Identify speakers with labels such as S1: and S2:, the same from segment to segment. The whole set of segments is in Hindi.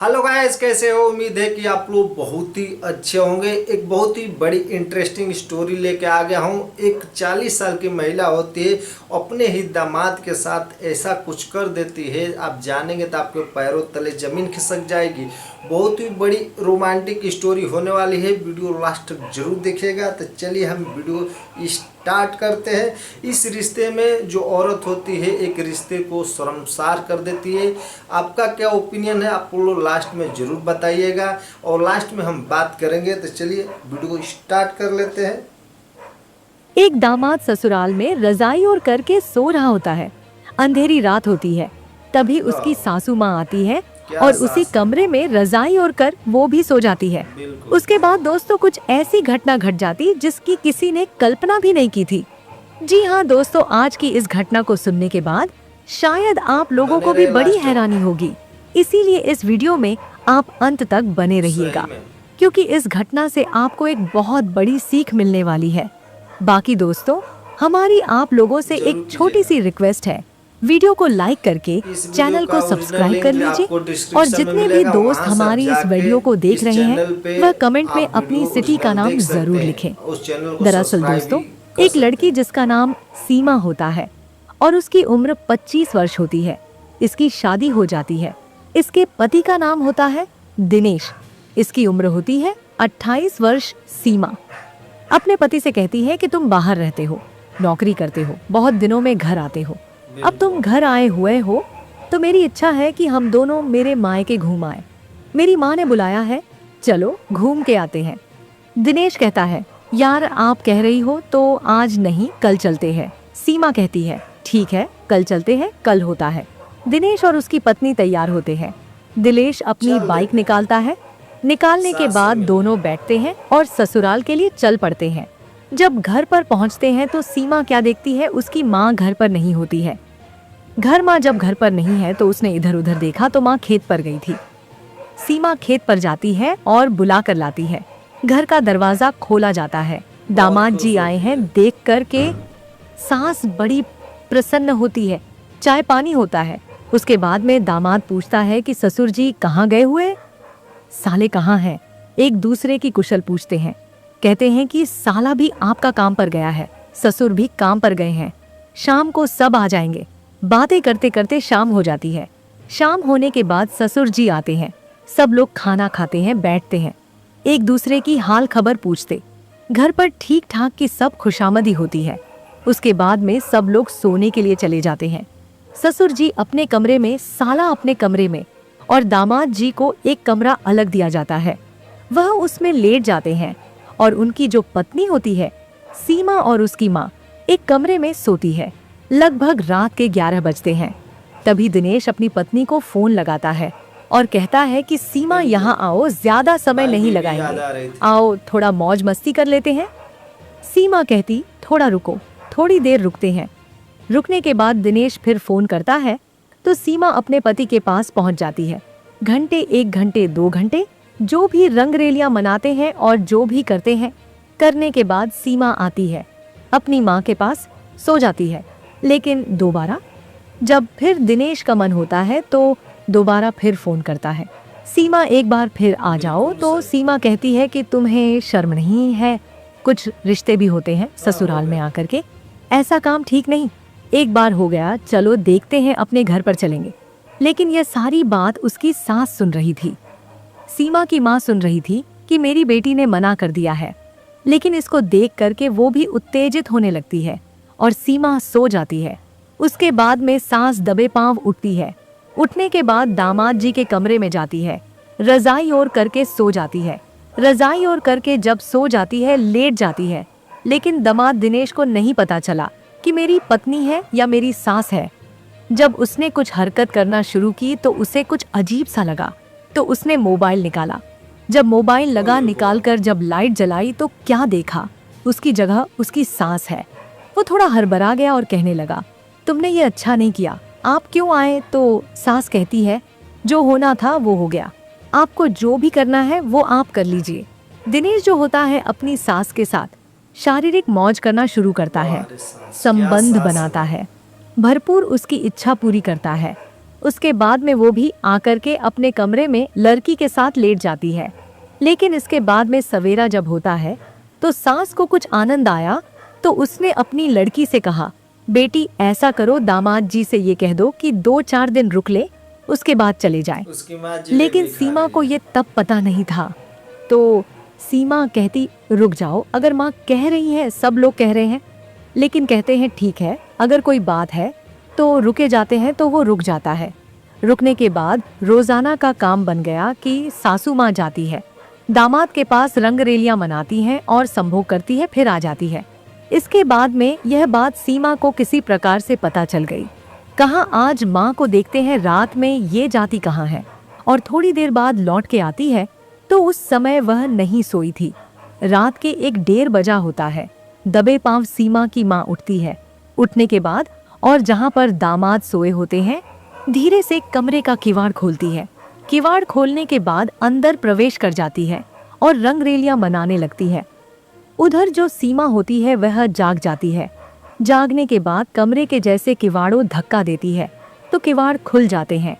S1: हेलो गाइस, कैसे हो? उम्मीद है कि आप लोग बहुत ही अच्छे होंगे। एक बहुत ही बड़ी इंटरेस्टिंग स्टोरी लेके आ गया हूँ। एक 40 साल की महिला होती है, अपने ही दामाद के साथ ऐसा कुछ कर देती है, आप जानेंगे तो आपके पैरों तले जमीन खिसक जाएगी। बहुत ही बड़ी रोमांटिक स्टोरी होने वाली है। वीडियो लास्ट तक जरूर देखिएगा। तो चलिए हम वीडियो स्टार्ट करते हैं। इस रिश्ते में जो औरत होती है, एक रिश्ते को शर्मसार कर देती है। आपका क्या ओपिनियन है, आप लोग लास्ट में जरूर बताइएगा और लास्ट में हम बात करेंगे। तो चलिए वीडियो स्टार्ट कर लेते हैं।
S2: एक दामाद ससुराल में रजाई ओढ़ करके सो रहा होता है। अंधेरी रात होती है। तभी उसकी सासू माँ आती है
S1: क्या
S2: और उसी
S1: सास?
S2: कमरे में रजाई ओढ़ कर वो भी सो जाती है।
S1: बिल्कुल।
S2: उसके बाद दोस्तों कुछ ऐसी घटना घट जाती जिसकी किसी ने कल्पना भी नहीं की थी। जी हाँ दोस्तों, आज की इस घटना को सुनने के बाद शायद आप लोगों को
S1: बने
S2: भी
S1: रहे
S2: बड़ी
S1: लास्ट तक।
S2: हैरानी होगी। इसीलिए इस वीडियो में आप अंत तक बने रहिएगा,
S1: सही में।
S2: क्योंकि इस घटना से आपको एक बहुत बड़ी सीख मिलने वाली है। बाकी दोस्तों, हमारी आप लोगों से एक
S1: जरूर
S2: छोटी
S1: कीजिएगा।
S2: सी रिक्वेस्ट है। वीडियो को लाइक करके
S1: इस वीडियो
S2: चैनल
S1: का
S2: को
S1: ओरिजिनल
S2: सब्सक्राइब कर
S1: लिंक
S2: लीजिए
S1: आपको
S2: और
S1: डिस्क्रिप्शन में
S2: जितने भी
S1: मिलेगा,
S2: दोस्त
S1: वहां से आप
S2: हमारी इस
S1: जाके
S2: वीडियो को देख
S1: इस
S2: रहे हैं
S1: चैनल पे
S2: वह कमेंट में
S1: आप
S2: अपनी
S1: वीडियो
S2: सिटी का
S1: ओरिजिनल
S2: नाम
S1: देख
S2: जरूर
S1: सकते
S2: लिखें।
S1: हैं। उस चैनल को
S2: दरअसल
S1: सब्सक्राइब भी
S2: दोस्तों,
S1: कर
S2: एक
S1: सकते
S2: लड़की
S1: हैं।
S2: जिसका नाम सीमा होता है और उसकी उम्र 25 वर्ष होती है। इसकी शादी हो जाती है। इसके पति का नाम होता है दिनेश। इसकी उम्र होती है 28 वर्ष। सीमा अपने पति से कहती है कि तुम बाहर रहते हो, नौकरी करते हो, बहुत दिनों में घर आते हो। अब तुम घर आए हुए हो तो मेरी इच्छा है कि हम दोनों मेरे मायके घूम आए। मेरी माँ ने बुलाया है, चलो घूम के आते हैं। दिनेश कहता है, यार आप कह रही हो तो आज नहीं कल चलते हैं। सीमा कहती है, ठीक है कल चलते हैं। कल होता है। दिनेश और उसकी पत्नी तैयार होते हैं। दिनेश अपनी
S1: चल
S2: बाइक
S1: देते हैं।
S2: निकालता है। निकालने के
S1: सास से
S2: बाद
S1: मिलने।
S2: दोनों बैठते हैं और ससुराल के लिए चल पड़ते हैं। जब घर पर पहुंचते हैं तो सीमा क्या देखती है, उसकी माँ घर पर नहीं होती है। घर माँ जब घर पर नहीं है तो उसने इधर उधर देखा तो माँ खेत पर गई थी। सीमा खेत पर जाती है और बुला कर लाती है। घर का दरवाजा खोला जाता है।
S1: बहुत
S2: दामाद
S1: खुश
S2: जी आए
S1: होती
S2: हैं
S1: है।
S2: देख कर के सास बड़ी प्रसन्न होती है। चाय पानी होता है। उसके बाद में दामाद पूछता है कि ससुर जी कहाँ गए हुए, साले कहाँ हैं। एक दूसरे की कुशल पूछते हैं। कहते हैं कि साला भी आपका काम पर गया है, ससुर भी काम पर गए हैं, शाम को सब आ जाएंगे। बातें करते करते शाम हो जाती है। शाम होने के बाद ससुर जी आते हैं। सब लोग खाना खाते हैं, बैठते हैं, एक दूसरे की हाल खबर पूछते। घर पर ठीक ठाक की सब खुशामदी होती है। उसके बाद में सब लोग सोने के लिए चले जाते हैं। ससुर जी अपने कमरे में, साला अपने कमरे में और दामाद जी को एक कमरा अलग दिया जाता है। वह उसमें लेट जाते हैं और उनकी जो पत्नी होती है सीमा और उसकी माँ एक कमरे में सोती है। लगभग रात के 11 बजते हैं। तभी दिनेश अपनी पत्नी को फोन लगाता है और कहता है कि सीमा यहाँ आओ, ज्यादा समय
S1: भाई
S2: नहीं
S1: बीवी
S2: लगाएंगे,
S1: याद आ रही थी।
S2: आओ थोड़ा मौज मस्ती कर लेते हैं। सीमा कहती, थोड़ा रुको। थोड़ी देर रुकते हैं। रुकने के बाद दिनेश फिर फोन करता है तो सीमा अपने पति के पास पहुंच जाती है। घंटे, 1 घंटे, 2 घंटे जो भी रंगरेलियां मनाते हैं और जो भी करते हैं, करने के बाद सीमा आती है अपनी माँ के पास, सो जाती है। लेकिन दोबारा जब फिर दिनेश का मन होता है तो दोबारा फिर फोन करता है। सीमा एक बार फिर आ जाओ, तो सीमा कहती है कि तुम्हें शर्म नहीं है, कुछ रिश्ते भी होते हैं ससुराल में आकर के, ऐसा काम ठीक नहीं। एक बार हो गया, चलो देखते हैं, अपने घर पर चलेंगे। लेकिन यह सारी बात उसकी सास सुन रही थी। सीमा की माँ सुन रही थी कि मेरी बेटी ने मना कर दिया है। लेकिन इसको देख करके वो भी उत्तेजित होने लगती है और सीमा सो जाती है। उसके बाद में सास दबे पांव उठती है। उठने के बाद दामाद जी के कमरे में जाती है, रजाई ओढ़ करके सो जाती है। रजाई ओढ़ करके जब सो जाती है, लेट जाती है। लेकिन दामाद दिनेश को नहीं पता चला कि मेरी पत्नी है या मेरी सास है। जब उसने कुछ हरकत करना शुरू की तो उसे कुछ अजीब सा लगा, तो उसने मोबाइल निकाला। जब मोबाइल लगा निकालकर जब लाइट जलाई तो क्या देखा, उसकी जगह उसकी सास है। वो थोड़ा हड़बड़ा गया और कहने लगा, तुमने ये अच्छा नहीं किया, आप क्यों आए? तो सास कहती है, जो होना था वो हो गया, आपको जो भी करना है वो आप कर लीजिए। दिनेश जो होता है अपनी सास के साथ शारीरिक मौज करना शुरू करता है,
S1: अरे सास, क्या
S2: संबंध
S1: सास
S2: बनाता है, भरपूर उसकी इच्छा पूरी करता है। उसके बाद में वो भी आकर के अपने कमरे में लड़की के साथ लेट जाती है। लेकिन इसके बाद में सवेरा जब होता है तो सास को कुछ आनंद आया तो उसने अपनी लड़की से कहा, बेटी ऐसा करो, दामाद जी से ये कह दो कि 2-4 दिन रुक ले, उसके बाद चले जाएं।
S1: उसकी माँ
S2: लेकिन
S1: जलेबी खा
S2: सीमा
S1: रही
S2: को
S1: है।
S2: ये तब पता नहीं था। तो सीमा कहती, रुक जाओ, अगर माँ कह रही है, सब लोग कह रहे हैं। लेकिन कहते हैं ठीक है, अगर कोई बात है तो रुके जाते हैं, तो वो रुक जाता है। रुकने के बाद रोजाना का काम बन गया कि सासू माँ जाती है, दामाद के पास रंगरेलियां मनाती हैं और संभोग करती है, फिर आ जाती है। इसके बाद में यह बात सीमा को किसी प्रकार से पता चल गई। कहाँ आज माँ को देखते हैं रात में ये जाती कहाँ है, और थोड़ी देर बाद लौट के आती है तो उस समय वह नहीं सोई थी। रात के 1-1:30 बजा होता है। दबे पांव सीमा की माँ उठती है। उठने के बाद और जहाँ पर दामाद सोए होते हैं, धीरे से कमरे का किवाड़ खोलती है। किवाड़ खोलने के बाद अंदर प्रवेश कर जाती है और रंगरेलियां मनाने लगती है। उधर जो सीमा होती है वह जाग जाती है। जागने के बाद कमरे के जैसे किवाड़ों धक्का देती है तो किवाड़ खुल जाते हैं।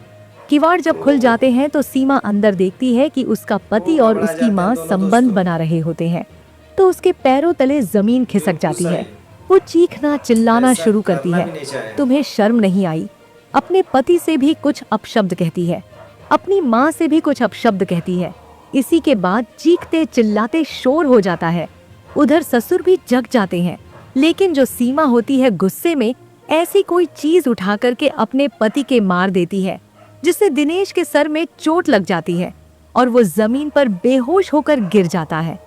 S2: किवाड़ जब खुल जाते हैं तो सीमा अंदर देखती है कि उसका पति और उसकी माँ संबंध बना रहे होते हैं। तो उसके पैरों तले जमीन खिसक जाती है। वो चीखना चिल्लाना शुरू करती है, तुम्हें शर्म नहीं आई? अपने पति से भी कुछ अपशब्द कहती है, अपनी माँ से भी कुछ अपशब्द कहती है। इसी के बाद चीखते चिल्लाते शोर हो जाता है। उधर ससुर भी जग जाते हैं। लेकिन जो सीमा होती है गुस्से में ऐसी कोई चीज उठा करके अपने पति के मार देती है, जिससे दिनेश के सर में चोट लग जाती है और वो जमीन पर बेहोश होकर गिर जाता है।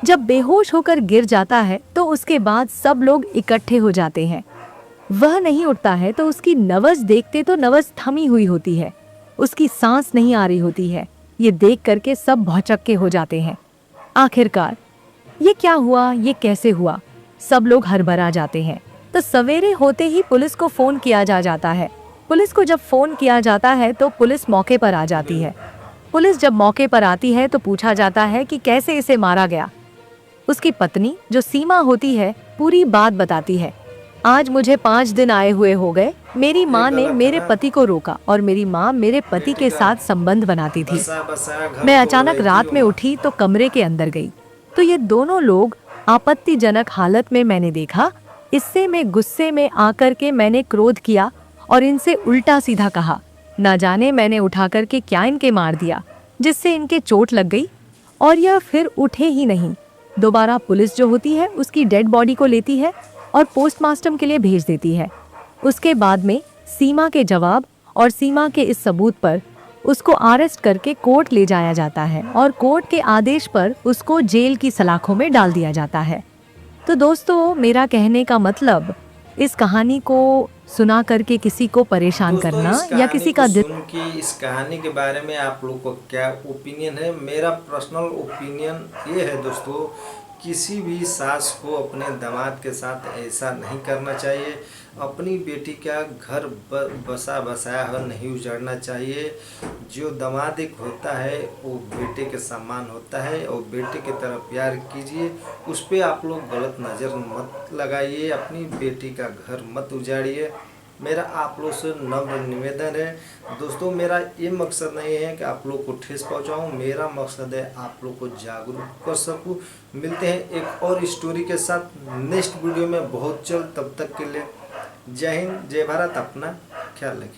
S2: जब बेहोश होकर गिर जाता है तो उसके बाद सब लोग इकट्ठे हो जाते हैं। वह नहीं उठता है तो उसकी नवज देखते तो नवज थमी हुई होती है, उसकी सांस नहीं आ रही होती है। ये देख करके सब भौचक्के हो जाते हैं। आखिरकार ये क्या हुआ, ये कैसे हुआ, सब लोग हड़बड़ा जाते हैं। तो सवेरे होते ही पुलिस को फोन किया जाता है। पुलिस को जब फोन किया जाता है तो पुलिस मौके पर आ जाती है। पुलिस जब मौके पर आती है तो पूछा जाता है कि कैसे इसे मारा गया। उसकी पत्नी जो सीमा होती है पूरी बात बताती है। आज मुझे 5 दिन आए हुए हो गए, मेरी माँ ने मेरे पति को रोका और मेरी माँ मेरे पति के साथ संबंध बनाती थी। मैं अचानक रात में उठी तो कमरे के अंदर गई तो ये दोनों लोग आपत्तिजनक हालत में मैंने देखा। इससे मैं गुस्से में आकर के मैंने क्रोध किया और इनसे उल्टा सीधा कहा। न जाने मैंने उठा करके क्या इनके मार दिया, जिससे इनके चोट लग गई और यह फिर उठे ही नहीं। दोबारा पुलिस जो होती है उसकी डेड बॉडी को लेती है और पोस्टमार्टम के लिए भेज देती है। उसके बाद में सीमा के जवाब और सीमा के इस सबूत पर उसको अरेस्ट करके कोर्ट ले जाया जाता है और कोर्ट के आदेश पर उसको जेल की सलाखों में डाल दिया जाता है। तो दोस्तों, मेरा कहने का मतलब इस कहानी को सुना करके किसी को परेशान करना या किसी का दिल
S1: सुन के इस कहानी के बारे में आप लोग को क्या ओपिनियन है? मेरा पर्सनल ओपिनियन ये है दोस्तों, किसी भी सास को अपने दामाद के साथ ऐसा नहीं करना चाहिए। अपनी बेटी का घर बसा बसाया हुआ नहीं उजाड़ना चाहिए। जो दामाद एक होता है वो बेटे के समान होता है और बेटे की तरफ प्यार कीजिए। उस पर आप लोग गलत नज़र मत लगाइए, अपनी बेटी का घर मत उजाड़िए। मेरा आप लोग से नम्र निवेदन है दोस्तों। मेरा ये मकसद नहीं है कि आप लोग को ठेस पहुंचाऊं, मेरा मकसद है आप लोग को जागरूक कर सकूं। मिलते हैं एक और स्टोरी के साथ नेक्स्ट वीडियो में बहुत जल्द। तब तक के लिए जय हिंद, जय भारत, अपना ख्याल रखिए।